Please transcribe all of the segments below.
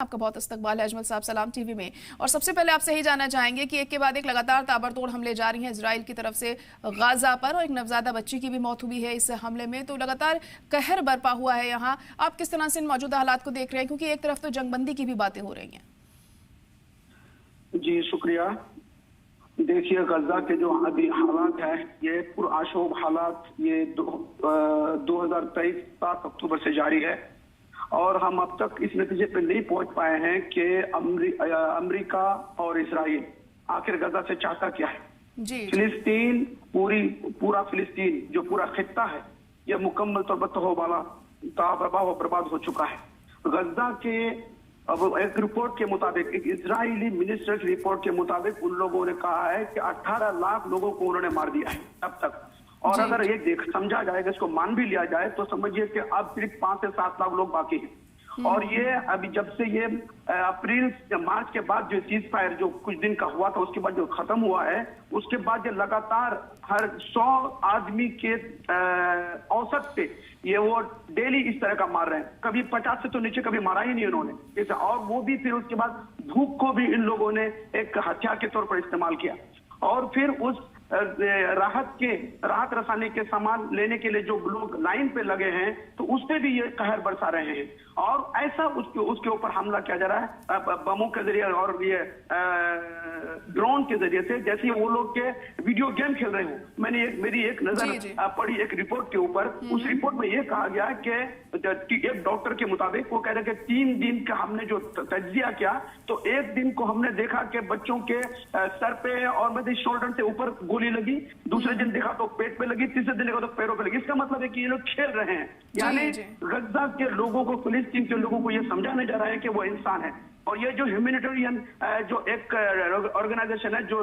आपका बहुत इस्तकबाल है अजमल साहब सलाम टीवी में। और सबसे पहले आपसे ही जानना चाहेंगे कि एक के बाद एक लगातार ताबड़तोड़ हमले जारी हैं इजराइल की तरफ से गाजा पर, और एक नवजादा बच्ची की भी मौत हुई है इस हमले में। तो लगातार कहर बरपा हुआ है यहाँ। आप किस तरह से इन मौजूदा हालात को देख रहे हैं, क्योंकि एक तरफ तो जंगबंदी की भी बातें हो रही हैं। जी शुक्रिया। देखिए, गजा के जो अभी हालात है, ये पुरआशोब हालात ये 2023 7 अक्टूबर से जारी है, और हम अब तक इस नतीजे पर नहीं पहुंच पाए हैं कि अमेरिका और इजराइल आखिर गजा से चाहता क्या है। जी फिलिस्तीन पूरा फिलिस्तीन जो पूरा खित्ता है, ये मुकम्मल तौर पर तबाह बर्बाद हो चुका है। गजा के अब एक रिपोर्ट के मुताबिक, एक इजरायली मिनिस्टर की रिपोर्ट के मुताबिक, उन लोगों ने कहा है कि 18 लाख लोगों को उन्होंने मार दिया है अब तक। और अगर ये समझा जाएगा, इसको मान भी लिया जाए, तो समझिए कि अब सिर्फ 5 से 7 लाख लोग बाकी हैं। और ये अभी जब से ये अप्रैल मार्च के बाद जो सीज फायर जो कुछ दिन का हुआ था, उसके बाद जो खत्म हुआ है, उसके बाद ये लगातार हर 100 आदमी के औसत पे ये वो डेली इस तरह का मार रहे हैं। कभी 50 से तो नीचे कभी मारा ही नहीं उन्होंने। और वो भी फिर उसके बाद भूख को भी इन लोगों ने एक हथियार के तौर पर इस्तेमाल किया। और फिर उस राहत रसाने के सामान लेने के लिए जो लोग लाइन पे लगे हैं, तो उस पे भी ये कहर बरसा रहे हैं। और ऐसा उसके ऊपर हमला किया जा रहा है बमों के जरिए और ये ड्रोन के जरिए से, जैसे वो लोग के वीडियो गेम खेल रहे हो। मैंने मेरी एक नजर पड़ी एक रिपोर्ट के ऊपर। उस रिपोर्ट में ये कहा गया कि एक डॉक्टर के मुताबिक वो कह रहे कि 3 दिन का हमने जो तज्जिया किया, तो एक दिन को हमने देखा कि बच्चों के सर पे और मतलब शोल्डर से ऊपर गोली लगी, दूसरे दिन देखा तो पेट पे लगी, तीसरे दिन देखा तो पैरों पे लगी। इसका मतलब है कि ये लोग खेल रहे हैं। यानी गजा के लोगों को, फिलिस्तीन के लोगों को ये समझाने जा रहा है कि वो इंसान है। और ये जो ह्यूमैनिटेरियन जो एक ऑर्गेनाइजेशन है जो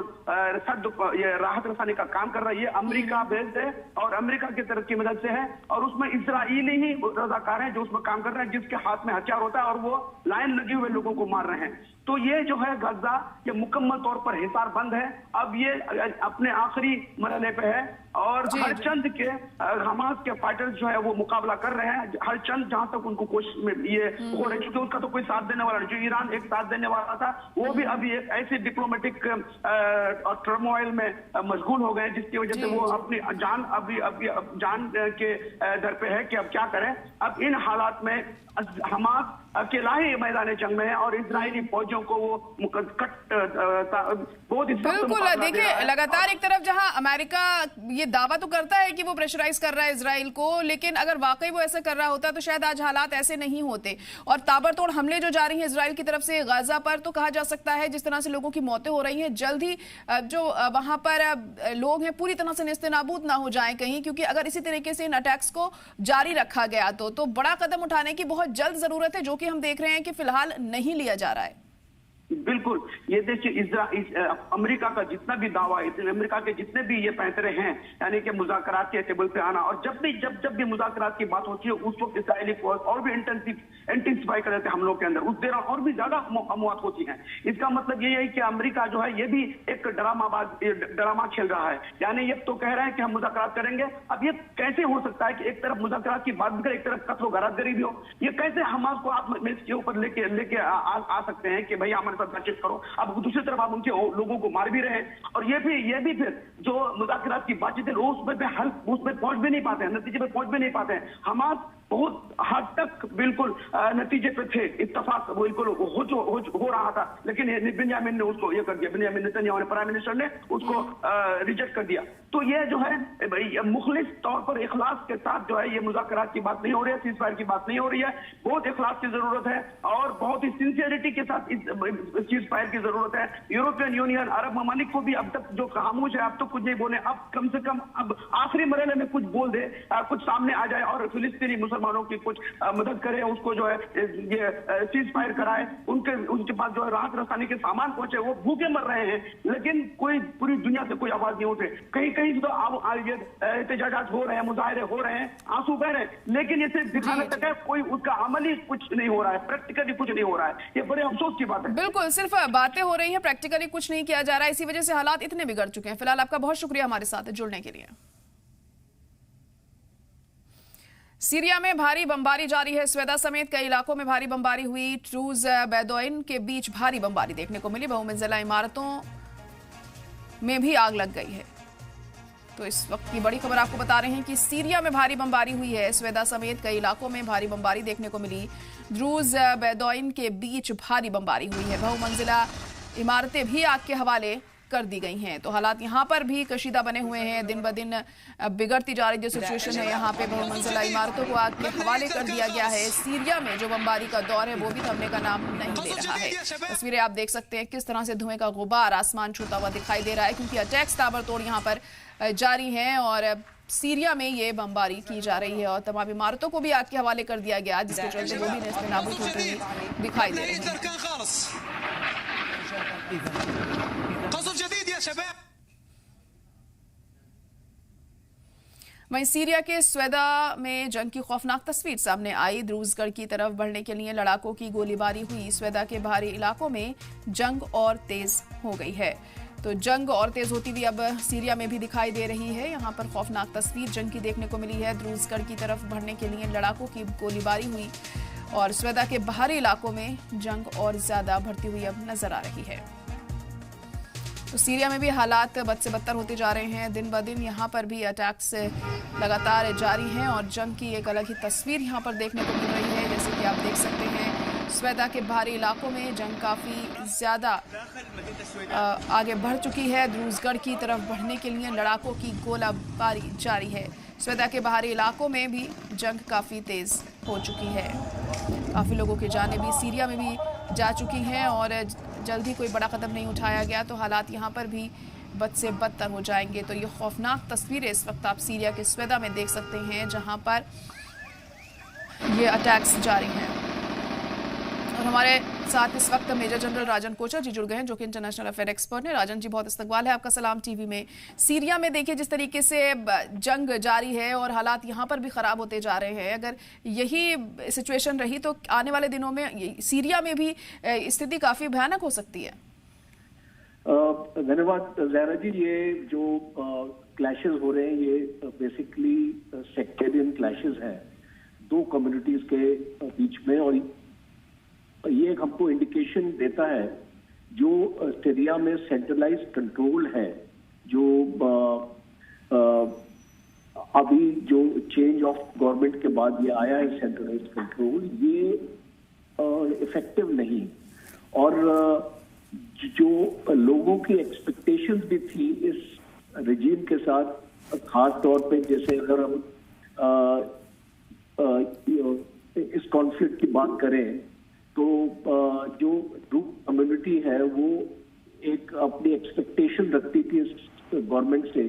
ये राहत रसाने का काम कर रहा है, ये अमेरिका बेस्ड है और अमेरिका की तरफ की मदद से है। और उसमें इजरायली ही रजाकार हैं जो उसमें काम कर रहे हैं, जिसके हाथ में हथियार होता है और वो लाइन लगे हुए लोगों को मार रहे हैं। तो ये जो है गजा, ये मुकम्मल तौर पर हिसार बंद है। अब ये अपने आखिरी मरहले पे है, और हर चंद के हमास के फाइटर्स जो है वो मुकाबला कर रहे हैं। हर चंद जहां तक उनको कोशिश में ये हो रही, क्योंकि उसका तो कोई साथ देने वाला नहीं। जो ईरान एक साथ देने वाला था, वो भी अभी एक ऐसे डिप्लोमेटिक टर्मोइल में मशगूल हो गए, जिसकी वजह से वो अपनी जान अभी जान के दर पे है कि अब क्या करें। अब इन हालात में हमास अकेला ही मैदान जंग में है, और इजरायली फौजियों को वो बहुत बिल्कुल। देखिए, लगातार एक तरफ जहां अमेरिका ये दावा तो करता है कि वो प्रेशराइज कर रहा है इजराइल को, लेकिन अगर वाकई वो ऐसा कर रहा होता तो शायद आज हालात ऐसे नहीं होते। और ताबड़तोड़ हमले जो जारी हैं इजराइल की तरफ से गाजा पर, तो कहा जा सकता है जिस तरह से लोगों की मौतें हो रही हैं, जल्द ही जो वहां पर लोग हैं पूरी तरह से नेस्तनाबूद ना हो जाएं कहीं, क्योंकि अगर इसी तरीके से इन अटैक्स को जारी रखा गया तो बड़ा कदम उठाने की बहुत जल्द जरूरत है, जो कि हम देख रहे हैं कि फिलहाल नहीं लिया जा रहा है। बिल्कुल। ये देखिए, अमेरिका का जितना भी दावा है, अमेरिका के जितने भी ये पैंतरे हैं, यानी कि मुज़ाकरात के टेबल पे आना, और जब भी मुज़ाकरात की बात होती है, उस वक्त इस्राएली फौज और भी इंटेंसिफाई कर देते हैं हमलों के अंदर, उस दौरान और भी ज्यादा अमवात होती हैं। इसका मतलब ये है कि अमेरिका जो है ये भी एक ड्रामा खेल रहा है। यानी ये तो कह रहे हैं कि हम मुज़ाकरात करेंगे। अब ये कैसे हो सकता है कि एक तरफ मुज़ाकरात की बात भी करे, एक तरफ कत्ल गारतगरी भी हो? ये कैसे हमास को आप इसके ऊपर लेके आ सकते हैं कि भाई हमारे साथ बातचीत करो? अब दूसरी तरफ आप उनके लोगों को मार भी रहे हैं, और ये भी फिर जो मुज़ाकरात की बातचीत है उसमें पहुंच भी नहीं पाते हैं, नतीजे पे पहुंच भी नहीं पाते हैं। हमास बहुत हद तक बिल्कुल नतीजे पे थे, इत्तफाक बिल्कुल हो रहा था, लेकिन बेंजामिन ने उसको ये कर दिया, बेंजामिन नेतन्याहू ने, प्राइम मिनिस्टर ने उसको रिजेक्ट कर दिया। तो ये जो है मुखलिस तौर पर इखलास के साथ जो है ये मुज़ाकरात की बात नहीं हो रही है, सीज फायर की बात नहीं हो रही है। बहुत इखलास की जरूरत है और बहुत ही सिंसियरिटी के साथ सीज फायर की जरूरत है। यूरोपियन यूनियन, अरब ममालिक को भी अब तक जो खामोश है, अब तो कुछ नहीं बोले, अब कम से कम अब आखिरी मरहले में कुछ बोल दे, कुछ सामने आ जाए और फिलिस्तीनी मुसलमानों की कुछ मदद करे, उसको जो है ये सीज फायर कराए, उनके पास जो है राहत रसाने के सामान पहुंचे। वो भूखे मर रहे हैं, लेकिन कोई पूरी दुनिया से कोई आवाज नहीं उठे। कहीं कहीं तो एहतजाजात हो रहे हैं, मुजाहरे हो रहे हैं, आंसू बह रहे हैं, लेकिन ये सिर्फ दिखाने तक है, कोई उसका अमली कुछ नहीं हो रहा है, प्रैक्टिकली कुछ नहीं हो रहा है। ये बड़े अफसोस की बात है। बिल्कुल, सिर्फ बातें हो रही हैं, प्रैक्टिकली कुछ नहीं किया जा रहा है। इसी वजह से हालात इतने बिगड़ चुके हैं। फिलहाल आपका बहुत शुक्रिया हमारे साथ जुड़ने के लिए। सीरिया में भारी बमबारी जारी है। स्वेदा समेत कई इलाकों में भारी बमबारी हुई। ट्रूज बेदोइन के बीच भारी बमबारी देखने को मिली। बहुमंजिला इमारतों में भी आग लग गई है। तो इस वक्त की बड़ी खबर आपको बता रहे हैं कि सीरिया में भारी बमबारी हुई है। स्वेदा समेत कई इलाकों में भारी बमबारी देखने को मिली। ड्रूज बेदोइन के बीच भारी बमबारी हुई है। बहुमंजिला इमारतें भी आग के हवाले कर दी गई हैं। तो हालात यहाँ पर भी कशीदा बने हुए हैं। दिन ब दिन बिगड़ती जा रही जो सिचुएशन है, यहाँ पे बहुमंजिला इमारतों को आग के हवाले कर दिया गया है। सीरिया में जो बमबारी का दौर है वो भी थमने का नाम नहीं ले रहा है। तस्वीरें आप देख सकते हैं किस तरह से धुएं का गुबार आसमान छूता हुआ दिखाई दे रहा है, क्योंकि अटैक्स ताबड़तोड़ यहाँ पर जारी हैं और सीरिया में ये बमबारी की जा रही है और तमाम इमारतों को भी आग के हवाले कर दिया गया, जिसके चलते वो भी नेस्त नाबूद होते हुए दिखाई दे रहे हैं। वहीं सीरिया के स्वेदा में जंग की खौफनाक तस्वीर सामने आई। द्रूजगढ़ की तरफ बढ़ने के लिए लड़ाकों की गोलीबारी हुई। स्वेदा के बाहरी इलाकों में जंग और तेज हो गई है। तो जंग और तेज होती हुई अब सीरिया में भी दिखाई दे रही है। यहाँ पर खौफनाक तस्वीर जंग की देखने को मिली है। द्रूजगढ़ की तरफ बढ़ने के लिए लड़ाकों की गोलीबारी हुई और स्वेदा के बाहरी इलाकों में जंग और ज्यादा बढ़ती हुई अब नजर आ रही है। तो सीरिया में भी हालात बद से बदतर होते जा रहे हैं। दिन ब दिन यहाँ पर भी अटैक्स लगातार जारी हैं और जंग की एक अलग ही तस्वीर यहाँ पर देखने को मिल रही है। जैसे कि आप देख सकते हैं, स्वेदा के बाहरी इलाकों में जंग काफ़ी ज़्यादा आगे बढ़ चुकी है। द्रूजगढ़ की तरफ बढ़ने के लिए लड़ाकों की गोलाबारी जारी है। स्वेदा के बाहरी इलाकों में भी जंग काफ़ी तेज़ हो चुकी है। काफ़ी लोगों की जानें भी सीरिया में भी जा चुकी हैं और जल्द ही कोई बड़ा कदम नहीं उठाया गया तो हालात यहाँ पर भी बद से बदतर हो जाएंगे। तो ये खौफनाक तस्वीरें इस वक्त आप सीरिया के स्वेदा में देख सकते हैं, जहाँ पर ये अटैक्स जारी हैं। और हमारे साथ इस वक्त मेजर जनरल राजन कोचर जी जुड़ गए हैं, जो कि इंटरनेशनल अफेयर एक्सपर्ट हैं। राजन जी, बहुत इस्तकबाल है आपका सलाम टीवी में। सीरिया में देखिए जिस तरीके से जंग जारी है और हालात यहाँ पर भी खराब होते जा रहे हैं, अगर यही सिचुएशन रही तो आने वाले दिनों में सीरिया में भी स्थिति काफी भयानक हो सकती है। धन्यवाद जहरा जी। ये जो क्लैशेस हो रहे हैं ये बेसिकली सेक्टेरियन क्लैशेस हैं दो कम्युनिटीज के बीच में, और ये एक हमको इंडिकेशन देता है जो सीरिया में सेंट्रलाइज्ड कंट्रोल है, जो अभी जो चेंज ऑफ गवर्नमेंट के बाद ये आया है सेंट्रलाइज्ड कंट्रोल, ये इफेक्टिव नहीं। और जो लोगों की एक्सपेक्टेशंस भी थी इस रिजीम के साथ, खास तौर पे जैसे अगर हम इस कॉन्फ्लिक्ट की बात करें तो जो ड्रूज कम्युनिटी है वो एक अपनी एक्सपेक्टेशन रखती थी इस गवर्नमेंट से